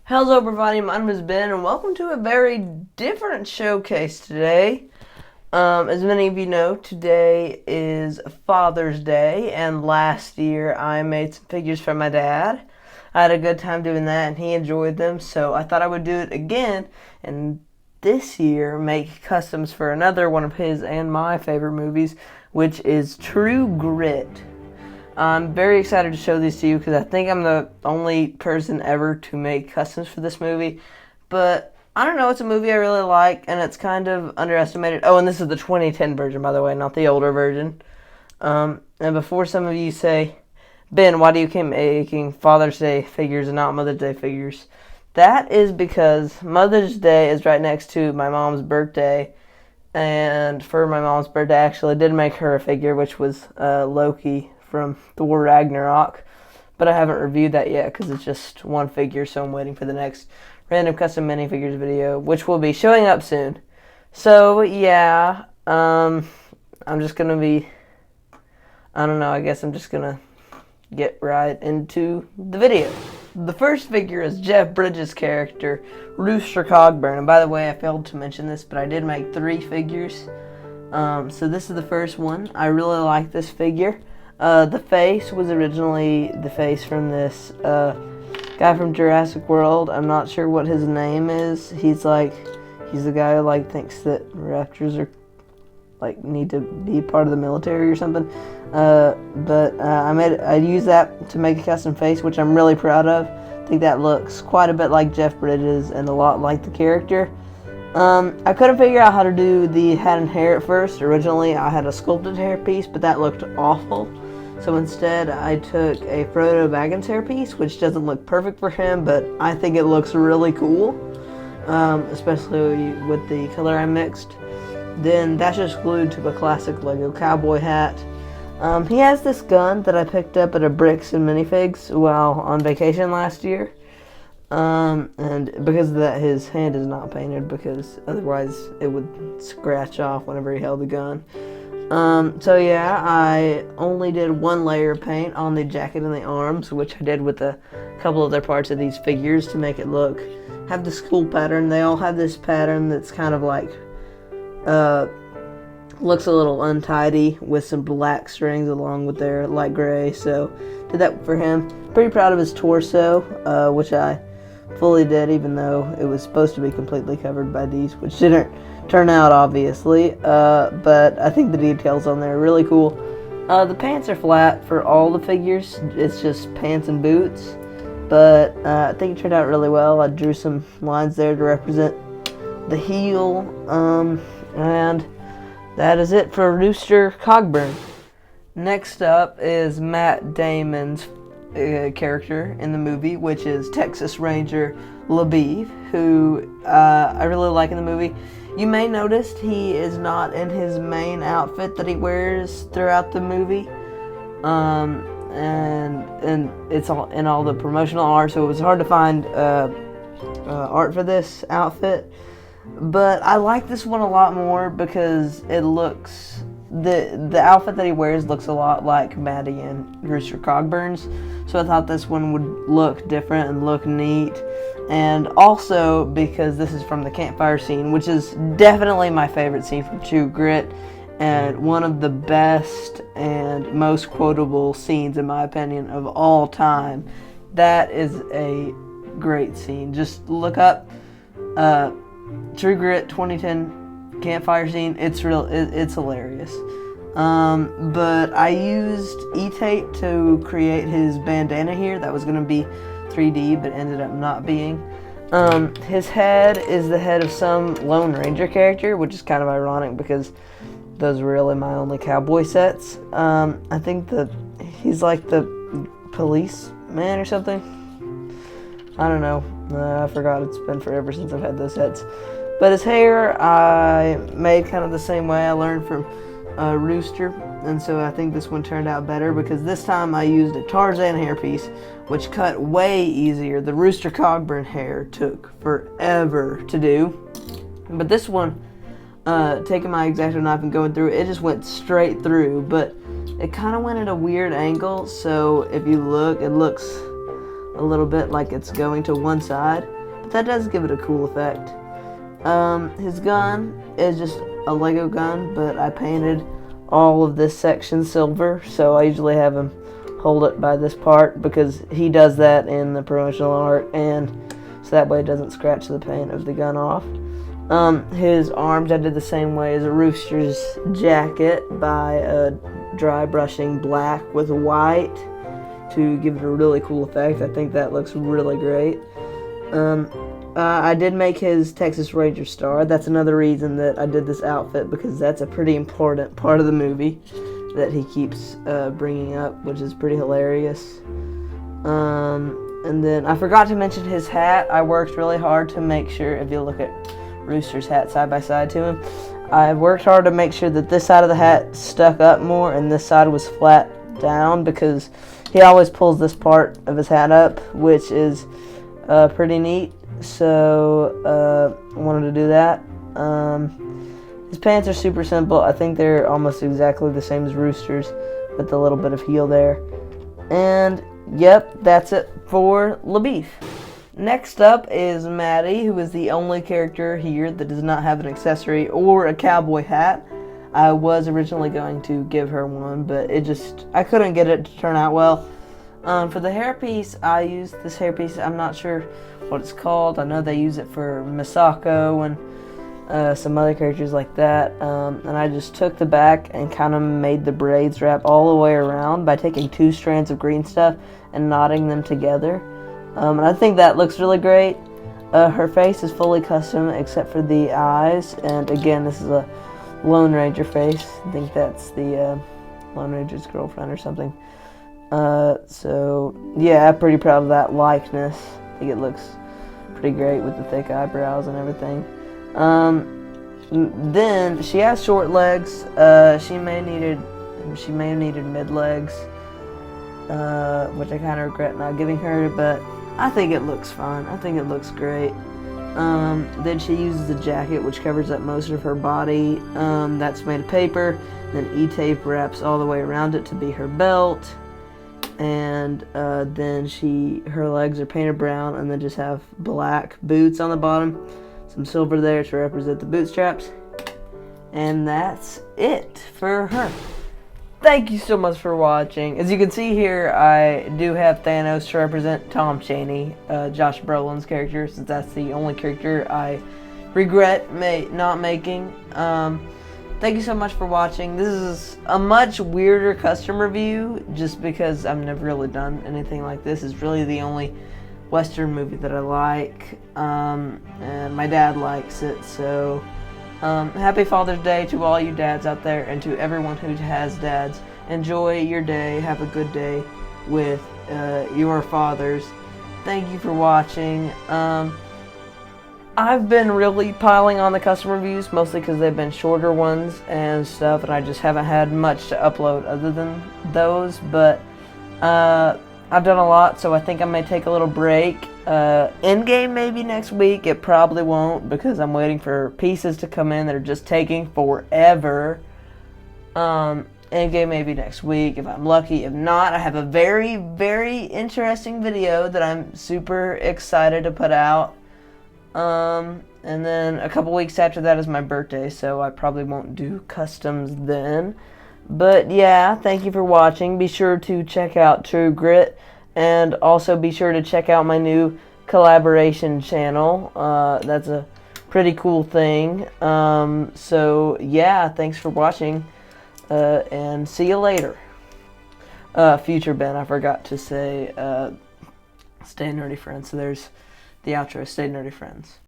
Hello everybody, my name is Ben and welcome to a very different showcase today. As many of you know, today is Father's Day, and last year I made some figures for my dad. I had a good time doing that and he enjoyed them, so I thought I would do it again and this year make customs for another one of his and my favorite movies, which is True Grit. I'm very excited to show these to you because I think I'm the only person ever to make customs for this movie. But I don't know, it's a movie I really like and it's kind of underestimated. Oh, and this is the 2010 version, by the way, not the older version. And before some of you say, Ben, why do you keep making Father's Day figures and not Mother's Day figures? That is because Mother's Day is right next to my mom's birthday. And for my mom's birthday, I actually did make her a figure, which was Loki from Thor Ragnarok, but I haven't reviewed that yet because it's just one figure, so I'm waiting for the next random custom minifigures video, which will be showing up soon. So yeah, I'm just gonna be, I don't know, I guess I'm just gonna get right into the video. The first figure is Jeff Bridges' character, Rooster Cogburn, and by the way, I failed to mention this, but I did make 3 figures. So this is the first one. I really like this figure. The face was originally the face from this guy from Jurassic World. I'm not sure what his name is. He's the guy who thinks that raptors are need to be part of the military or something. I used that to make a custom face, which I'm really proud of. I think that looks quite a bit like Jeff Bridges and a lot like the character. I couldn't figure out how to do the head and hair at first. Originally, I had a sculpted hair piece, but that looked awful. So instead, I took a Frodo Baggins hair piece, which doesn't look perfect for him, but I think it looks really cool, especially with the color I mixed. Then that's just glued to a classic Lego cowboy hat. He has this gun that I picked up at a Bricks and Minifigs while on vacation last year. And because of that, his hand is not painted because otherwise it would scratch off whenever he held the gun. So yeah, I only did 1 layer of paint on the jacket and the arms, which I did with a couple other parts of these figures to make it have this cool pattern. They all have this pattern that's kind of looks a little untidy with some black strings along with their light gray, so did that for him. Pretty proud of his torso, which I fully did, even though it was supposed to be completely covered by these, which didn't turn out obviously, but I think the details on there are really cool. The pants are flat for all the figures, it's just pants and boots, but I think it turned out really well. I drew some lines there to represent the heel, and that is it for Rooster Cogburn. Next up is Matt Damon's character in the movie, which is Texas Ranger LaBeef, who I really like in the movie. You may notice he is not in his main outfit that he wears throughout the movie, and it's all in all the promotional art, so it was hard to find art for this outfit. But I like this one a lot more because it looks, the outfit that he wears looks a lot like Maddie and Rooster Cogburn's, so I thought this one would look different and look neat. And also because this is from the campfire scene, which is definitely my favorite scene from True Grit, and one of the best and most quotable scenes, in my opinion, of all time. That is a great scene. Just look up True Grit 2010 campfire scene. It's hilarious. But I used E-tape to create his bandana here. That was going to be 3D, but ended up not being. His head is the head of some Lone Ranger character, which is kind of ironic because those are really my only cowboy sets. I think that he's like the policeman or something. I don't know. I forgot. It's been forever since I've had those sets. But his hair, I made kind of the same way I learned from Rooster, and so I think this one turned out better because this time I used a Tarzan hairpiece, which cut way easier. The Rooster Cogburn hair took forever to do, but this one, taking my X-Acto knife and going through it, just went straight through. But it kind of went at a weird angle, so if you look, it looks a little bit like it's going to one side, but that does give it a cool effect. His gun is just a Lego gun, but I painted all of this section silver, so I usually have him hold it by this part because he does that in the promotional art, and so that way it doesn't scratch the paint of the gun off. His arms I did the same way as a rooster's jacket by dry brushing black with white to give it a really cool effect. I think that looks really great. I did make his Texas Ranger star. That's another reason that I did this outfit, because that's a pretty important part of the movie that he keeps bringing up, which is pretty hilarious. And then I forgot to mention his hat. I worked really hard to make sure, if you look at Rooster's hat side by side to him, I worked hard to make sure that this side of the hat stuck up more and this side was flat down, because he always pulls this part of his hat up, which is pretty neat. So I wanted to do that. His pants are super simple. I think they're almost exactly the same as Rooster's, with a little bit of heel there. And yep, that's it for LaBeef. Next up is Maddie, who is the only character here that does not have an accessory or a cowboy hat. I was originally going to give her one, but I couldn't get it to turn out well. For the hairpiece, I used this hairpiece. I'm not sure what it's called. I know they use it for Misako and some other characters like that. And I just took the back and kind of made the braids wrap all the way around by taking 2 strands of green stuff and knotting them together. And I think that looks really great. Her face is fully custom except for the eyes. And again, this is a Lone Ranger face. I think that's the Lone Ranger's girlfriend or something. So yeah, I'm pretty proud of that likeness. I think it looks pretty great with the thick eyebrows and everything. Then she has short legs. She may have needed mid legs, which I kind of regret not giving her, but I think it looks fine. I think it looks great. Then she uses a jacket which covers up most of her body. That's made of paper. Then E-tape wraps all the way around it to be her belt. And then her legs are painted brown and then just have black boots on the bottom. Some silver there to represent the bootstraps. And that's it for her. Thank you so much for watching. As you can see here, I do have Thanos to represent Tom Chaney, Josh Brolin's character, since that's the only character I regret not making. Thank you so much for watching. This is a much weirder custom review, just because I've never really done anything like this. It's really the only Western movie that I like, and my dad likes it, so happy Father's Day to all you dads out there, and to everyone who has dads. Enjoy your day. Have a good day with your fathers. Thank you for watching. I've been really piling on the custom reviews, mostly because they've been shorter ones and stuff, and I just haven't had much to upload other than those, but I've done a lot, so I think I may take a little break. Endgame maybe next week. It probably won't, because I'm waiting for pieces to come in that are just taking forever. Endgame maybe next week if I'm lucky. If not, I have a very, very interesting video that I'm super excited to put out. And then a couple weeks after that is my birthday, so I probably won't do customs then. But yeah, thank you for watching. Be sure to check out True Grit, and also be sure to check out my new collaboration channel. That's a pretty cool thing. So yeah, thanks for watching, and see you later. Future Ben, I forgot to say, stay nerdy friends. So there's the outro, stay nerdy friends.